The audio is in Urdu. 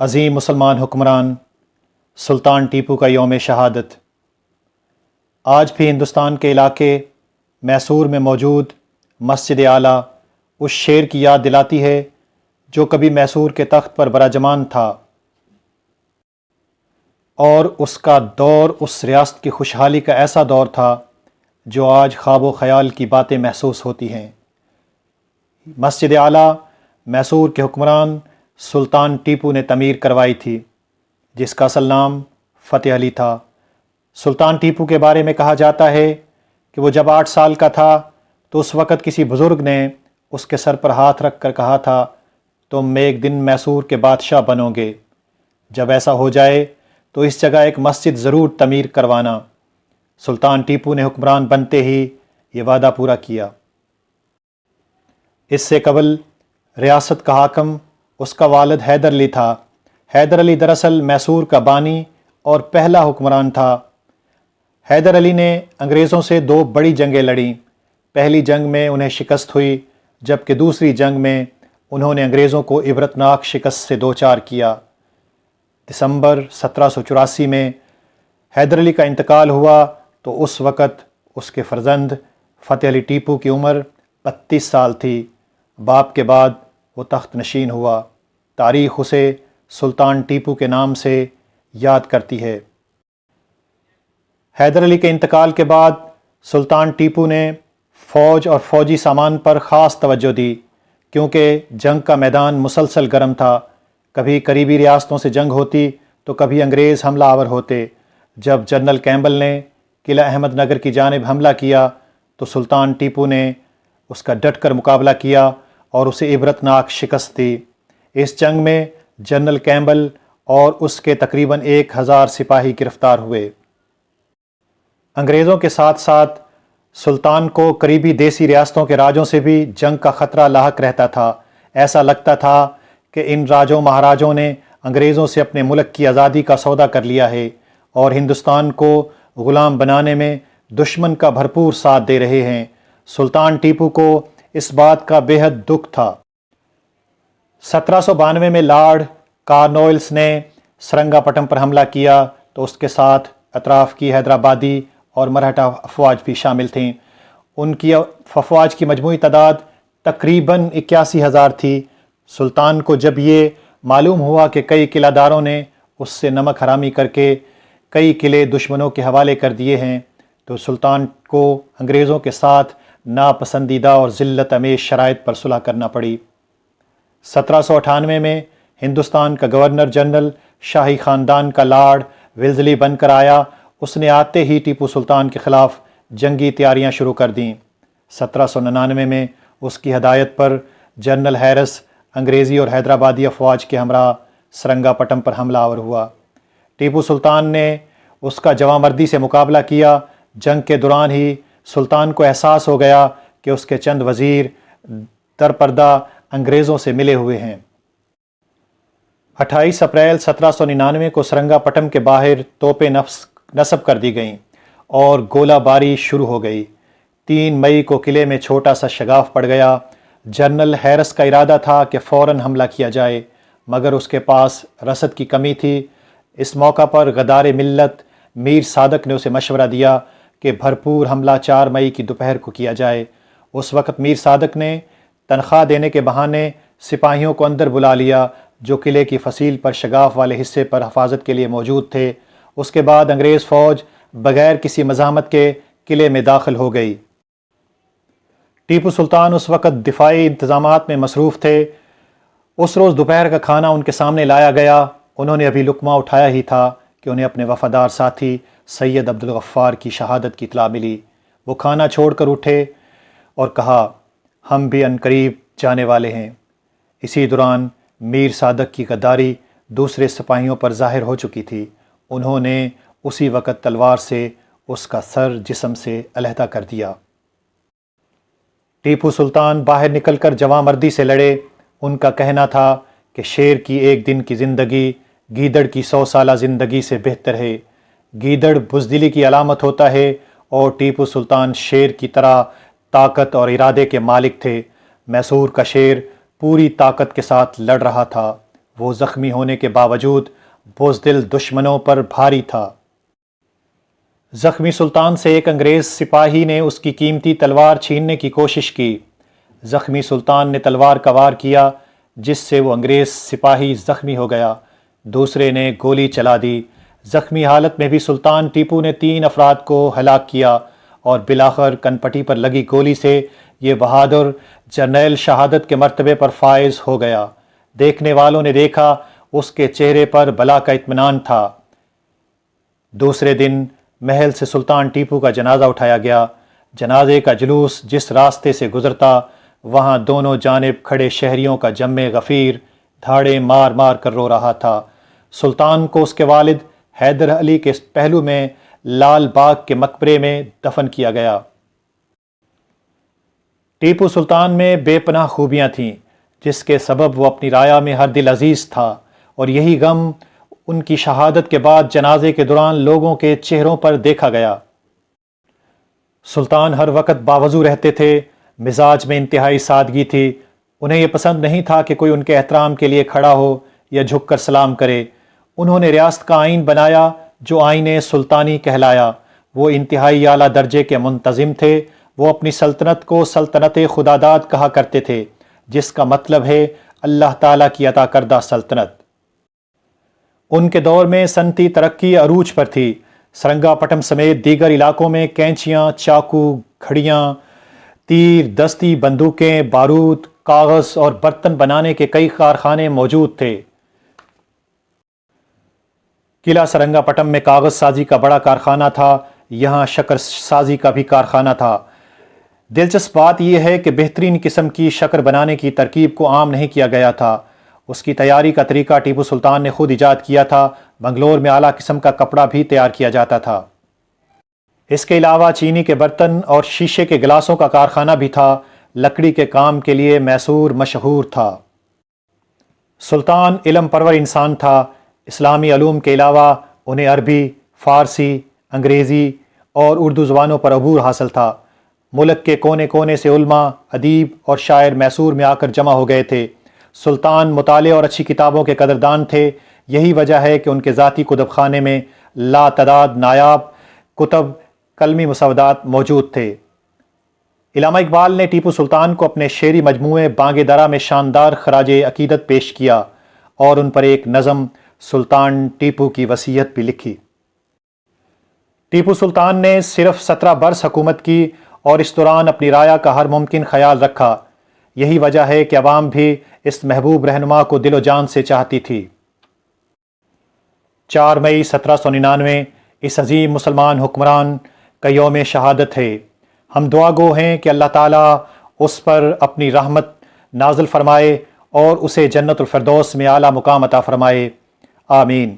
عظیم مسلمان حکمران سلطان ٹیپو کا یوم شہادت۔ آج بھی ہندوستان کے علاقے میسور میں موجود مسجد اعلیٰ اس شیر کی یاد دلاتی ہے جو کبھی میسور کے تخت پر براجمان تھا، اور اس کا دور اس ریاست کی خوشحالی کا ایسا دور تھا جو آج خواب و خیال کی باتیں محسوس ہوتی ہیں۔ مسجد اعلیٰ میسور کے حکمران سلطان ٹیپو نے تعمیر کروائی تھی، جس کا اصل نام فتح علی تھا۔ سلطان ٹیپو کے بارے میں کہا جاتا ہے کہ وہ جب 8 سال کا تھا تو اس وقت کسی بزرگ نے اس کے سر پر ہاتھ رکھ کر کہا تھا، تم ایک دن میسور کے بادشاہ بنو گے، جب ایسا ہو جائے تو اس جگہ ایک مسجد ضرور تعمیر کروانا۔ سلطان ٹیپو نے حکمران بنتے ہی یہ وعدہ پورا کیا۔ اس سے قبل ریاست کا حاکم اس کا والد حیدر علی تھا۔ حیدر علی دراصل میسور کا بانی اور پہلا حکمران تھا۔ حیدر علی نے انگریزوں سے 2 بڑی جنگیں لڑیں۔ پہلی جنگ میں انہیں شکست ہوئی، جبکہ دوسری جنگ میں انہوں نے انگریزوں کو عبرتناک شکست سے دوچار کیا۔ دسمبر 1784 میں حیدر علی کا انتقال ہوا تو اس وقت اس کے فرزند فتح علی ٹیپو کی عمر 32 سال تھی۔ باپ کے بعد وہ تخت نشین ہوا۔ تاریخ اسے سلطان ٹیپو کے نام سے یاد کرتی ہے۔ حیدر علی کے انتقال کے بعد سلطان ٹیپو نے فوج اور فوجی سامان پر خاص توجہ دی، کیونکہ جنگ کا میدان مسلسل گرم تھا۔ کبھی قریبی ریاستوں سے جنگ ہوتی تو کبھی انگریز حملہ آور ہوتے۔ جب جنرل کیمبل نے قلعہ احمد نگر کی جانب حملہ کیا تو سلطان ٹیپو نے اس کا ڈٹ کر مقابلہ کیا اور اسے عبرتناک شکست دی۔ اس جنگ میں جنرل کیمبل اور اس کے تقریباً 1000 سپاہی گرفتار ہوئے۔ انگریزوں کے ساتھ ساتھ سلطان کو قریبی دیسی ریاستوں کے راجوں سے بھی جنگ کا خطرہ لاحق رہتا تھا۔ ایسا لگتا تھا کہ ان راجوں مہاراجوں نے انگریزوں سے اپنے ملک کی آزادی کا سودا کر لیا ہے اور ہندوستان کو غلام بنانے میں دشمن کا بھرپور ساتھ دے رہے ہیں۔ سلطان ٹیپو کو اس بات کا بے حد دکھ تھا۔ 1792 میں لارڈ کارنوائلس نے سرنگا پٹم پر حملہ کیا تو اس کے ساتھ اطراف کی حیدرآبادی اور مراٹھا افواج بھی شامل تھیں۔ ان کی افواج کی مجموعی تعداد تقریباً 81,000 تھی۔ سلطان کو جب یہ معلوم ہوا کہ کئی قلعہ داروں نے اس سے نمک حرامی کر کے کئی قلعے دشمنوں کے حوالے کر دیے ہیں، تو سلطان کو انگریزوں کے ساتھ ناپسندیدہ اور ذلت امیز شرائط پر صلح کرنا پڑی۔ 1798 میں ہندوستان کا گورنر جنرل شاہی خاندان کا لارڈ ولزلی بن کر آیا۔ اس نے آتے ہی ٹیپو سلطان کے خلاف جنگی تیاریاں شروع کر دیں۔ 1799 میں اس کی ہدایت پر جنرل ہیرس انگریزی اور حیدرآبادی افواج کے ہمراہ سرنگا پٹم پر حملہ آور ہوا۔ ٹیپو سلطان نے اس کا جوانمردی سے مقابلہ کیا۔ جنگ کے دوران ہی سلطان کو احساس ہو گیا کہ اس کے چند وزیر در پردہ انگریزوں سے ملے ہوئے ہیں۔ 28 اپریل 1799 کو سرنگا پٹم کے باہر توپیں نصب کر دی گئیں اور گولہ باری شروع ہو گئی۔ 3 مئی کو قلعے میں چھوٹا سا شگاف پڑ گیا۔ جنرل ہیرس کا ارادہ تھا کہ فوراً حملہ کیا جائے، مگر اس کے پاس رسد کی کمی تھی۔ اس موقع پر غدار ملت میر صادق نے اسے مشورہ دیا کہ بھرپور حملہ 4 مئی کی دوپہر کو کیا جائے۔ اس وقت میر صادق نے تنخواہ دینے کے بہانے سپاہیوں کو اندر بلا لیا جو قلعے کی فصیل پر شگاف والے حصے پر حفاظت کے لیے موجود تھے۔ اس کے بعد انگریز فوج بغیر کسی مزاحمت کے قلعے میں داخل ہو گئی۔ ٹیپو سلطان اس وقت دفاعی انتظامات میں مصروف تھے۔ اس روز دوپہر کا کھانا ان کے سامنے لایا گیا۔ انہوں نے ابھی لقمہ اٹھایا ہی تھا کہ انہیں اپنے وفادار ساتھی سید عبدالغفار کی شہادت کی اطلاع ملی۔ وہ کھانا چھوڑ کر اٹھے اور کہا، ہم بھی عنقریب جانے والے ہیں۔ اسی دوران میر صادق کی غداری دوسرے سپاہیوں پر ظاہر ہو چکی تھی۔ انہوں نے اسی وقت تلوار سے اس کا سر جسم سے علیحدہ کر دیا۔ ٹیپو سلطان باہر نکل کر جوانمردی سے لڑے۔ ان کا کہنا تھا کہ شیر کی ایک دن کی زندگی گیدڑ کی 100 سالہ زندگی سے بہتر ہے۔ گیدڑ بزدلی کی علامت ہوتا ہے اور ٹیپو سلطان شیر کی طرح طاقت اور ارادے کے مالک تھے۔ میسور کا شیر پوری طاقت کے ساتھ لڑ رہا تھا۔ وہ زخمی ہونے کے باوجود بزدل دشمنوں پر بھاری تھا۔ زخمی سلطان سے ایک انگریز سپاہی نے اس کی قیمتی تلوار چھیننے کی کوشش کی۔ زخمی سلطان نے تلوار کا وار کیا جس سے وہ انگریز سپاہی زخمی ہو گیا۔ دوسرے نے گولی چلا دی۔ زخمی حالت میں بھی سلطان ٹیپو نے 3 افراد کو ہلاک کیا اور بالآخر کنپٹی پر لگی گولی سے یہ بہادر جرنیل شہادت کے مرتبے پر فائز ہو گیا۔ دیکھنے والوں نے دیکھا اس کے چہرے پر بلا کا اطمینان تھا۔ دوسرے دن محل سے سلطان ٹیپو کا جنازہ اٹھایا گیا۔ جنازے کا جلوس جس راستے سے گزرتا وہاں دونوں جانب کھڑے شہریوں کا جم غفیر دھاڑے مار مار کر رو رہا تھا۔ سلطان کو اس کے والد حیدر علی کے پہلو میں لال باغ کے مقبرے میں دفن کیا گیا۔ ٹیپو سلطان میں بے پناہ خوبیاں تھیں جس کے سبب وہ اپنی رعایا میں ہر دل عزیز تھا، اور یہی غم ان کی شہادت کے بعد جنازے کے دوران لوگوں کے چہروں پر دیکھا گیا۔ سلطان ہر وقت باوضو رہتے تھے، مزاج میں انتہائی سادگی تھی۔ انہیں یہ پسند نہیں تھا کہ کوئی ان کے احترام کے لیے کھڑا ہو یا جھک کر سلام کرے۔ انہوں نے ریاست کا آئین بنایا جو آئین سلطانی کہلایا۔ وہ انتہائی اعلیٰ درجے کے منتظم تھے۔ وہ اپنی سلطنت کو سلطنت خداداد کہا کرتے تھے، جس کا مطلب ہے اللہ تعالیٰ کی عطا کردہ سلطنت۔ ان کے دور میں صنعتی ترقی عروج پر تھی۔ سرنگا پٹم سمیت دیگر علاقوں میں کینچیاں، چاقو، گھڑیاں، تیر، دستی بندوقیں، بارود، کاغذ اور برتن بنانے کے کئی کارخانے موجود تھے۔ قلعہ سرنگا پٹم میں کاغذ سازی کا بڑا کارخانہ تھا۔ یہاں شکر سازی کا بھی کارخانہ تھا۔ دلچسپ بات یہ ہے کہ بہترین قسم کی شکر بنانے کی ترکیب کو عام نہیں کیا گیا تھا۔ اس کی تیاری کا طریقہ ٹیپو سلطان نے خود ایجاد کیا تھا۔ بنگلور میں اعلیٰ قسم کا کپڑا بھی تیار کیا جاتا تھا۔ اس کے علاوہ چینی کے برتن اور شیشے کے گلاسوں کا کارخانہ بھی تھا۔ لکڑی کے کام کے لیے میسور مشہور تھا۔ سلطان علم پرور انسان تھا۔ اسلامی علوم کے علاوہ انہیں عربی، فارسی، انگریزی اور اردو زبانوں پر عبور حاصل تھا۔ ملک کے کونے کونے سے علماء، ادیب اور شاعر میسور میں آ کر جمع ہو گئے تھے۔ سلطان مطالعے اور اچھی کتابوں کے قدردان تھے۔ یہی وجہ ہے کہ ان کے ذاتی کتب خانے میں لاتعداد نایاب کتب، کلمی مسودات موجود تھے۔ علامہ اقبال نے ٹیپو سلطان کو اپنے شعری مجموعے بانگ درا میں شاندار خراج عقیدت پیش کیا اور ان پر ایک نظم سلطان ٹیپو کی وصیت بھی لکھی۔ ٹیپو سلطان نے صرف 17 برس حکومت کی اور اس دوران اپنی رعایا کا ہر ممکن خیال رکھا۔ یہی وجہ ہے کہ عوام بھی اس محبوب رہنما کو دل و جان سے چاہتی تھی۔ 4 مئی 1799 اس عظیم مسلمان حکمران کا یوم شہادت ہے۔ ہم دعا گو ہیں کہ اللہ تعالیٰ اس پر اپنی رحمت نازل فرمائے اور اسے جنت الفردوس میں اعلیٰ مقام عطا فرمائے۔ آمین۔